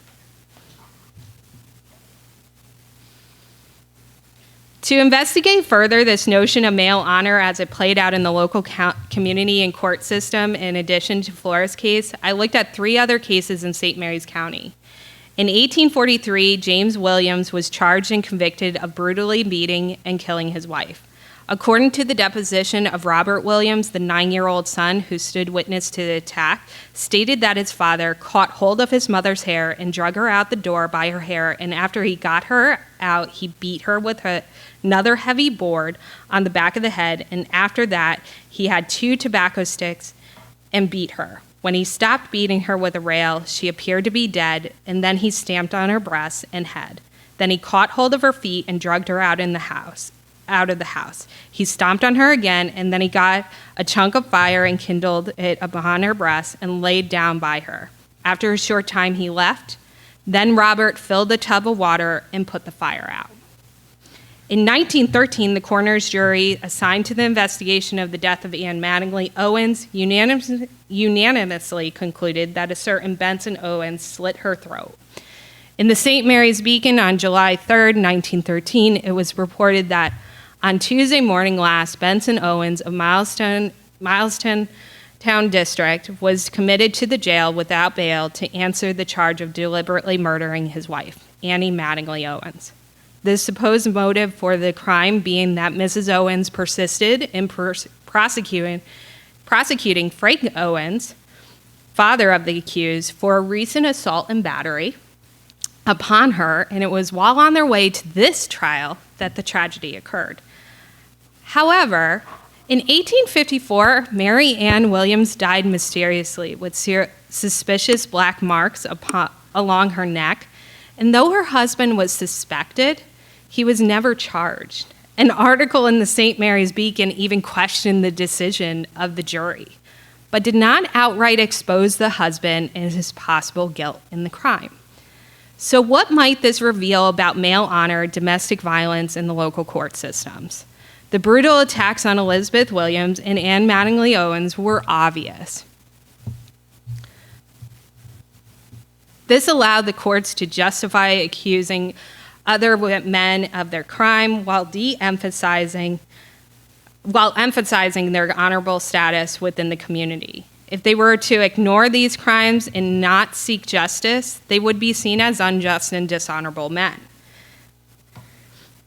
To investigate further this notion of male honor as it played out in the local community and court system, in addition to Flora's case, I looked at 3 other cases in St. Mary's County. In 1843, James Williams was charged and convicted of brutally beating and killing his wife. According to the deposition of Robert Williams, the 9-year-old son who stood witness to the attack, stated that his father caught hold of his mother's hair and drug her out the door by her hair, and after he got her out, he beat her with another heavy board on the back of the head, and after that, he had 2 tobacco sticks and beat her. When he stopped beating her with a rail, she appeared to be dead, and then he stamped on her breasts and head. Then he caught hold of her feet and dragged her out of the house. He stomped on her again, and then he got a chunk of fire and kindled it upon her breast and laid down by her. After a short time, he left. Then Robert filled the tub of water and put the fire out. In 1913, the coroner's jury assigned to the investigation of the death of Anne Mattingly Owens unanimously concluded that a certain Benson Owens slit her throat. In the St. Mary's Beacon on July 3rd, 1913, it was reported that on Tuesday morning last, Benson Owens of Milestown District was committed to the jail without bail to answer the charge of deliberately murdering his wife, Annie Mattingly Owens. The supposed motive for the crime being that Mrs. Owens persisted in prosecuting Frank Owens, father of the accused, for a recent assault and battery upon her, and it was while on their way to this trial that the tragedy occurred. However, in 1854, Mary Ann Williams died mysteriously with suspicious black marks along her neck, and though her husband was suspected, he was never charged. An article in the St. Mary's Beacon even questioned the decision of the jury, but did not outright expose the husband and his possible guilt in the crime. So what might this reveal about male honor, domestic violence in the local court systems? The brutal attacks on Elizabeth Williams and Anne Mattingly Owens were obvious. This allowed the courts to justify accusing other men of their crime while de-emphasizing while emphasizing their honorable status within the community. If they were to ignore these crimes and not seek justice, they would be seen as unjust and dishonorable men,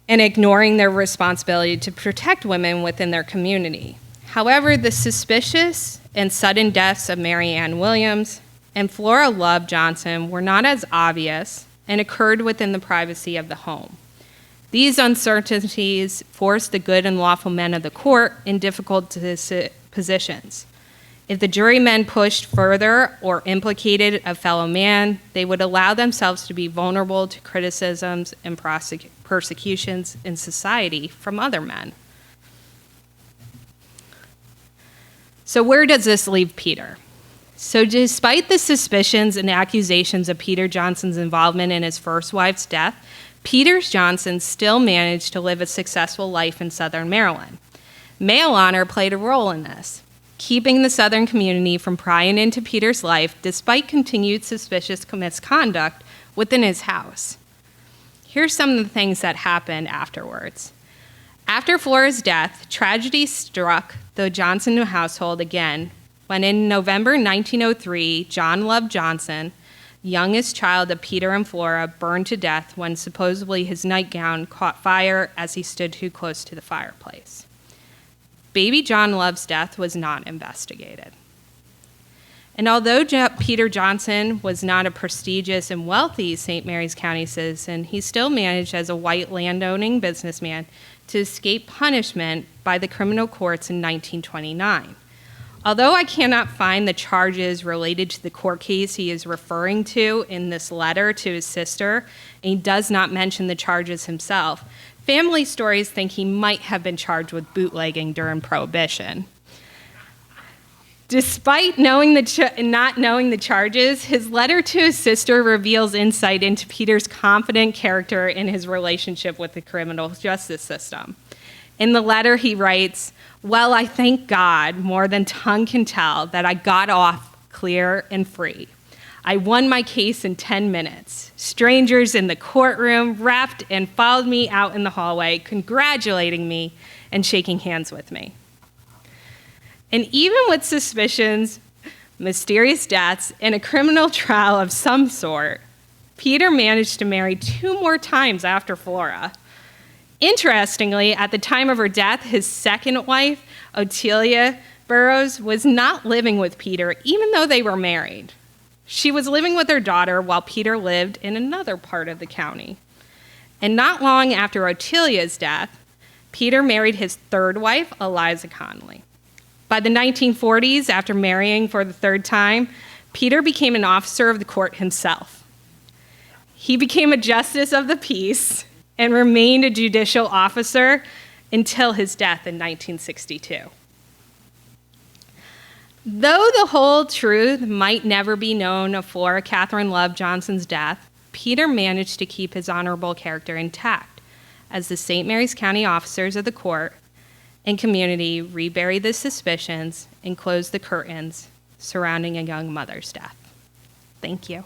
and ignoring their responsibility to protect women within their community. However, the suspicious and sudden deaths of Mary Ann Williams and Flora Love Johnson were not as obvious and occurred within the privacy of the home. These uncertainties forced the good and lawful men of the court in difficult positions. If the jurymen pushed further or implicated a fellow man, they would allow themselves to be vulnerable to criticisms and persecutions in society from other men. So where does this leave Peter? So despite the suspicions and accusations of Peter Johnson's involvement in his first wife's death, Peter Johnson still managed to live a successful life in Southern Maryland. Male honor played a role in this, keeping the Southern community from prying into Peter's life despite continued suspicious misconduct within his house. Here's some of the things that happened afterwards. After Flora's death, tragedy struck the Johnson household again when in November 1903, John Love Johnson, youngest child of Peter and Flora, burned to death when supposedly his nightgown caught fire as he stood too close to the fireplace. Baby John Love's death was not investigated. And although Peter Johnson was not a prestigious and wealthy St. Mary's County citizen, he still managed as a white landowning businessman to escape punishment by the criminal courts in 1929. Although I cannot find the charges related to the court case he is referring to in this letter to his sister, and he does not mention the charges himself, family stories think he might have been charged with bootlegging during Prohibition. Despite not knowing the charges, his letter to his sister reveals insight into Peter's confident character in his relationship with the criminal justice system. In the letter, he writes, "Well, I thank God more than tongue can tell that I got off clear and free. I won my case in 10 minutes. Strangers in the courtroom rapped and followed me out in the hallway, congratulating me and shaking hands with me." And even with suspicions, mysterious deaths, and a criminal trial of some sort, Peter managed to marry 2 more times after Flora. Interestingly, at the time of her death, his second wife, Otelia Burroughs, was not living with Peter, even though they were married. She was living with her daughter while Peter lived in another part of the county. And not long after Otelia's death, Peter married his third wife, Eliza Connolly. By the 1940s, after marrying for the 3rd time, Peter became an officer of the court himself. He became a justice of the peace and remained a judicial officer until his death in 1962. Though the whole truth might never be known of Flora Catherine Love Johnson's death, Peter managed to keep his honorable character intact as the St. Mary's County officers of the court and community reburied the suspicions and closed the curtains surrounding a young mother's death. Thank you.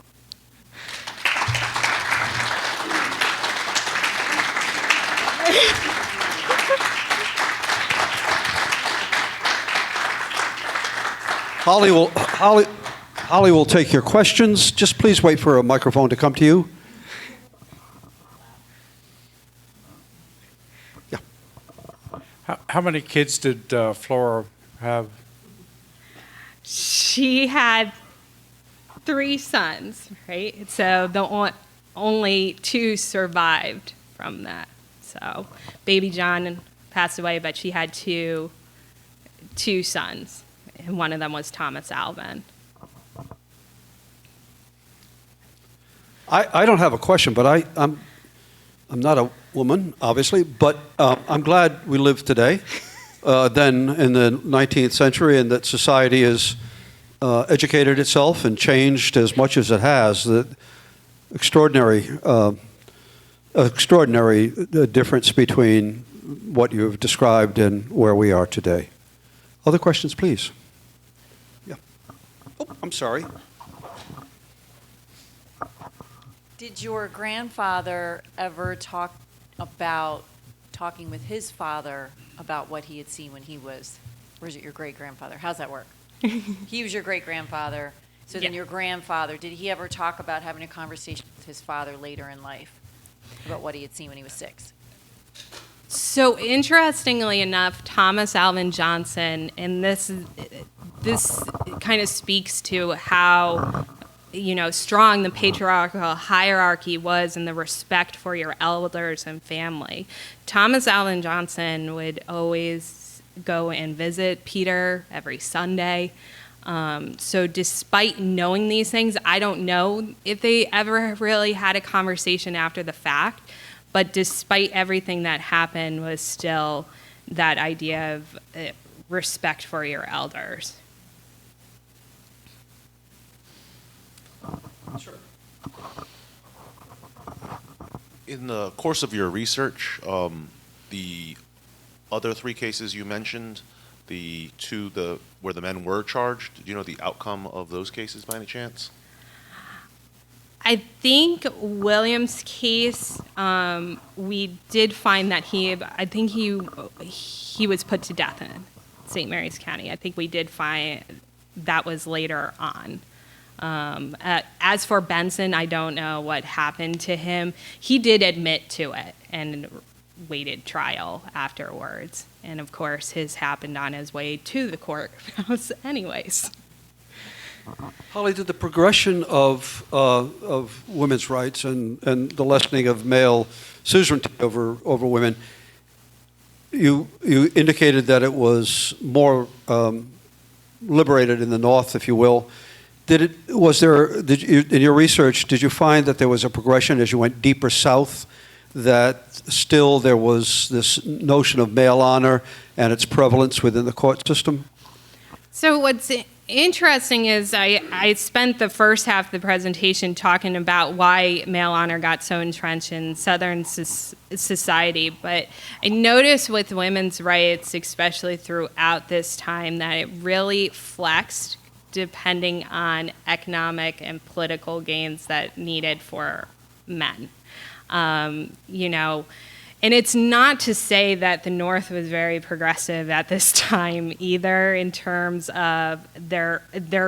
Holly will take your questions. Just please wait for a microphone to come to you. Yeah. How many kids did Flora have? She had 3 sons, right? So the only 2 survived from that. So baby John passed away, but she had two sons, and one of them was Thomas Alvin. I don't have a question, but I'm not a woman, obviously, but I'm glad we live today than in the 19th century, and that society has educated itself and changed as much as it has. The extraordinary difference between what you have described and where we are today. Other questions, please? Yeah. Oh, I'm sorry. Did your grandfather ever talk talking with his father about what he had seen when he was, or is it your great-grandfather? How's that work? He was your great-grandfather. So then Yeah. your grandfather, did he ever talk about having a conversation with his father later in life about what he had seen when he was 6? So interestingly enough, Thomas Alvin Johnson, and this kind of speaks to how strong the patriarchal hierarchy was and the respect for your elders and family. Thomas Alvin Johnson would always go and visit Peter every Sunday. So despite knowing these things, I don't know if they ever really had a conversation after the fact, but despite everything that happened was still that idea of respect for your elders. Sure. In the course of your research, the other 3 cases you mentioned, where the men were charged, do you know the outcome of those cases by any chance? I think William's case, we did find that he was put to death in St. Mary's County. I think we did find that was later on. As for Benson, I don't know what happened to him. He did admit to it and waited trial afterwards. And of course, his happened on his way to the courthouse anyways. Holly, did the progression of women's rights and the lessening of male suzerainty over women, you indicated that it was more liberated in the North, if you will. In your research, did you find that there was a progression as you went deeper south, that still there was this notion of male honor and its prevalence within the court system? So what's interesting is I spent the first half of the presentation talking about why male honor got so entrenched in Southern society, but I noticed with women's rights, especially throughout this time, that it really flexed depending on economic and political gains that needed for men. And it's not to say that the North was very progressive at this time either in terms of their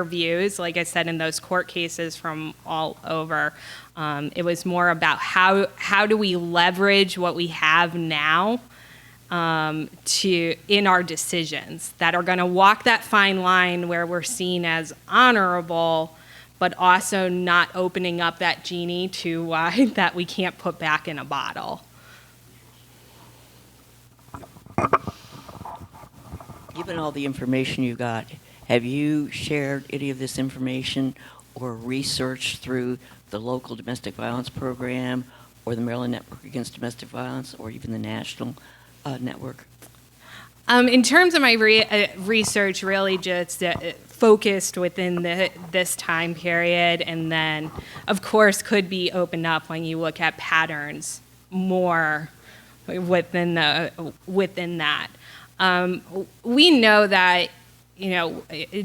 views. Like I said, in those court cases from all over, it was more about how do we leverage what we have now in our decisions that are going to walk that fine line where we're seen as honorable, but also not opening up that genie too wide that we can't put back in a bottle. Given all the information you got, have you shared any of this information or research through the local domestic violence program or the Maryland Network Against Domestic Violence or even the national network? In terms of my research, really just focused within this time period, and then, of course, could be opened up when you look at patterns more within that. We know that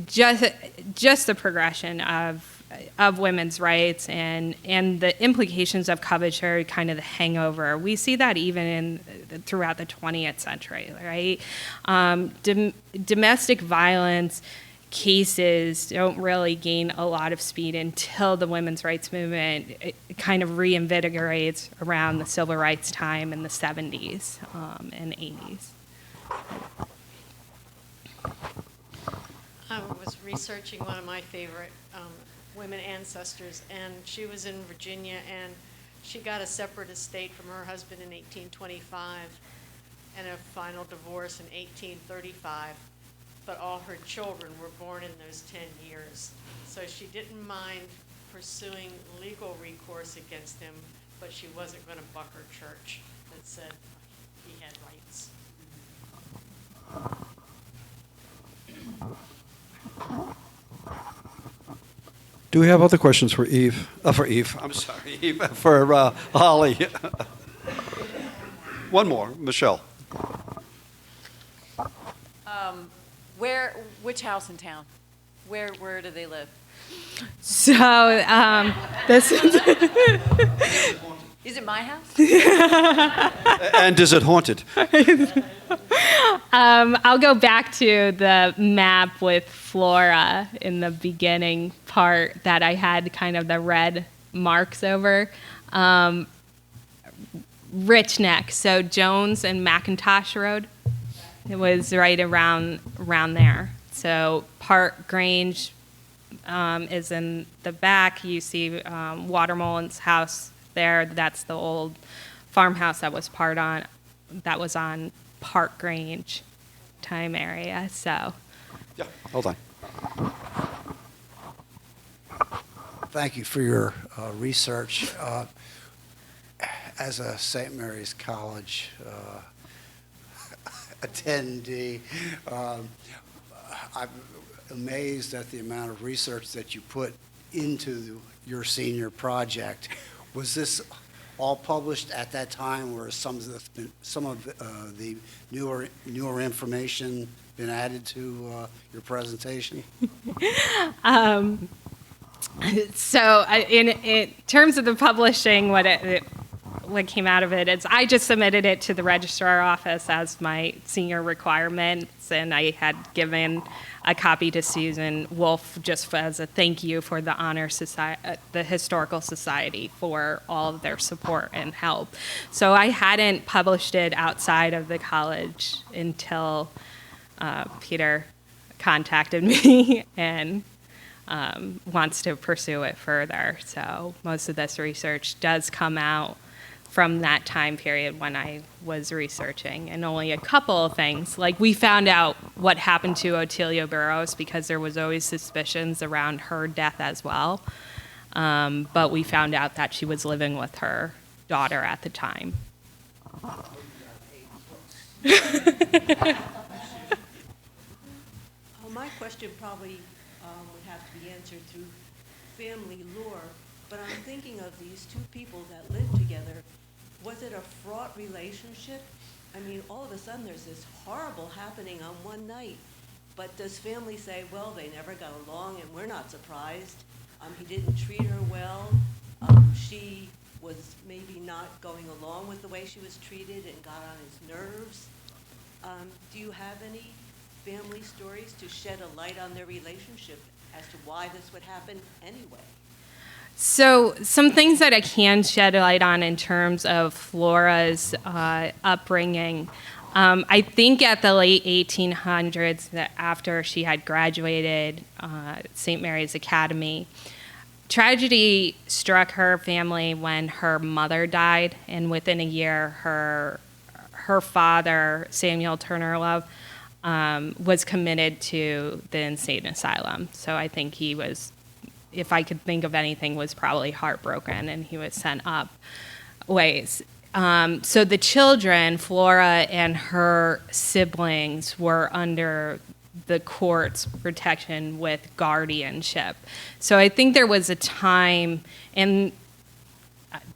just the progression of women's rights and the implications of coverture, kind of the hangover. We see that even throughout the 20th century, right? Domestic violence cases don't really gain a lot of speed until the women's rights movement kind of reinvigorates around the civil rights time in the 70s and 80s. I was researching one of my favorite women ancestors, and she was in Virginia, and she got a separate estate from her husband in 1825 and a final divorce in 1835, but all her children were born in those 10 years. So she didn't mind pursuing legal recourse against him, but she wasn't going to buck her church that said he had rights. Do we have other questions for Eve? I'm sorry, Eve. For Holly. One more, Michelle. Which house in town? Where do they live? So this is Is it my house? And is it haunted? I'll go back to the map with Flora in the beginning part that I had kind of the red marks over. Rich Neck, so Jones and McIntosh Road. It was right around there. So Park Grange is in the back. You see Watermullen's house there. That's the old farmhouse that was on Park Grange time area. So Yeah, hold on. Thank you for your research. As a St. Mary's College attendee, I'm amazed at the amount of research that you put into your senior project. Was this all published at that time, or some of the newer information been added to your presentation? So in terms of the publishing, what came out of it is I just submitted it to the registrar office as my senior requirements, and I had given a copy to Susan Wolf just as a thank you for the Honor Society, the Historical Society, for all of their support and help. So I hadn't published it outside of the college until Peter contacted me and wants to pursue it further. So most of this research does come out from that time period when I was researching, and only a couple of things. Like, we found out what happened to Otelia Burrows because there was always suspicions around her death as well. But we found out that she was living with her daughter at the time. My question probably would have to be answered through family lore, but I'm thinking of these two people that lived together. Was it a fraught relationship? I mean, all of a sudden there's this horrible happening on one night, but does family say, well, they never got along and we're not surprised? He didn't treat her well. She was maybe not going along with the way she was treated and got on his nerves. Do you have any family stories to shed a light on their relationship as to why this would happen anyway? So some things that I can shed light on in terms of Flora's upbringing. I think at the late 1800s, that after she had graduated St. Mary's Academy, tragedy struck her family when her mother died, and within a year, her father, Samuel Turner Love, was committed to the insane asylum. So I think he was, if I could think of anything, was probably heartbroken, and he was sent up ways. So the children, Flora and her siblings, were under the court's protection with guardianship. So I think there was a time in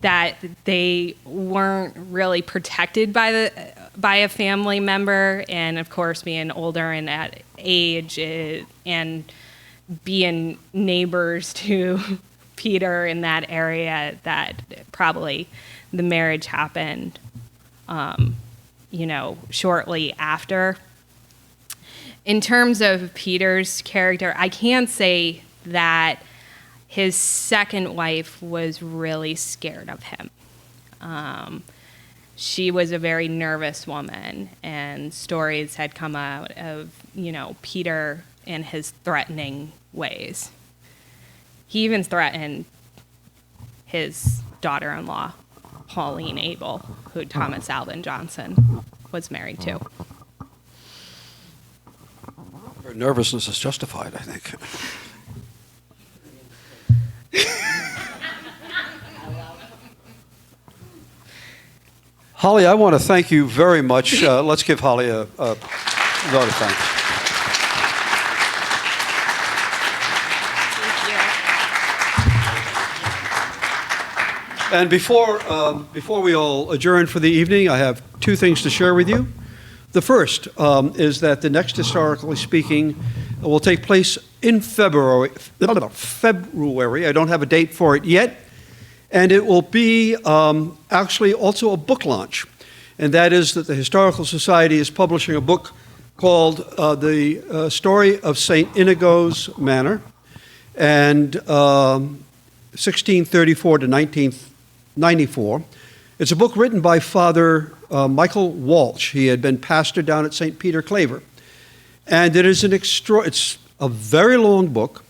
that they weren't really protected by a family member, and of course being older and at age and being neighbors to Peter in that area, that probably the marriage happened, shortly after. In terms of Peter's character, I can say that his second wife was really scared of him. She was a very nervous woman, and stories had come out of, Peter and his threatening ways. He even threatened his daughter-in-law, Pauline Abel, who Thomas Alvin Johnson was married to. Her nervousness is justified, I think. Holly, I want to thank you very much. Let's give Holly a vote of thanks. And before we all adjourn for the evening, I have two things to share with you. The first is that the next Historically Speaking will take place in February. I don't have a date for it yet. And it will be actually also a book launch. And that is that the Historical Society is publishing a book called The Story of St. Inigo's Manor, and 1634 to 1994. It's a book written by Father Michael Walsh. He had been pastor down at St. Peter Claver. And it is it's a very long book,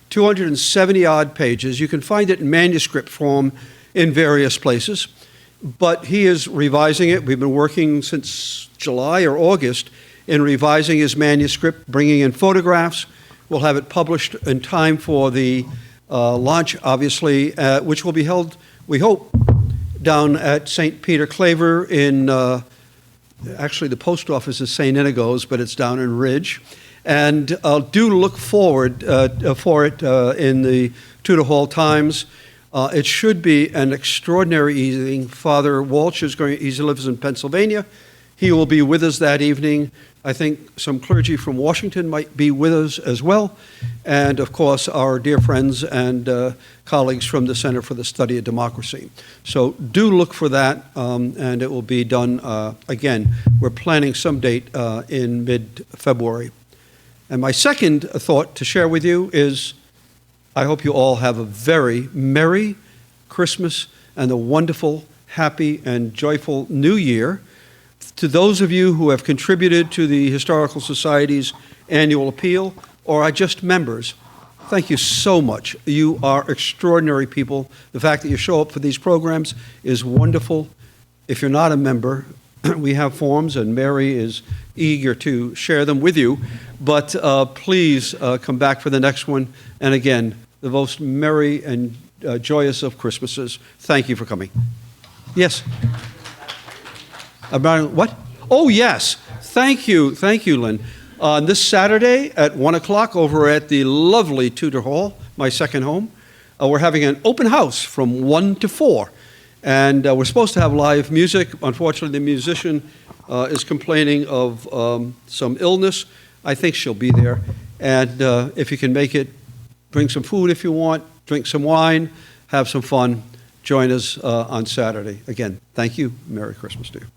270-odd pages. You can find it in manuscript form in various places. But he is revising it. We've been working since July or August in revising his manuscript, bringing in photographs. We'll have it published in time for the launch, obviously, which will be held, we hope, down at St. Peter Claver in, actually the post office is St. Inigo's, but it's down in Ridge. And do look forward for it in the Tudor Hall Times. It should be an extraordinary evening. Father Walsh is going, he lives in Pennsylvania. He will be with us that evening. I think some clergy from Washington might be with us as well. And of course, our dear friends and colleagues from the Center for the Study of Democracy. So do look for that, and it will be done again. We're planning some date in mid-February. And my second thought to share with you is I hope you all have a very Merry Christmas and a wonderful, happy, and joyful New Year. To those of you who have contributed to the Historical Society's annual appeal or are just members, thank you so much. You are extraordinary people. The fact that you show up for these programs is wonderful. If you're not a member, we have forms, and Mary is eager to share them with you. But please come back for the next one. And again, the most merry and joyous of Christmases. Thank you for coming. Yes? About what? Oh, yes. Thank you, Lynn. This Saturday at 1 o'clock over at the lovely Tudor Hall, my second home, we're having an open house from 1 to 4. And we're supposed to have live music. Unfortunately, the musician is complaining of some illness. I think she'll be there. And if you can make it, bring some food if you want, drink some wine, have some fun. Join us on Saturday. Again, thank you. Merry Christmas to you.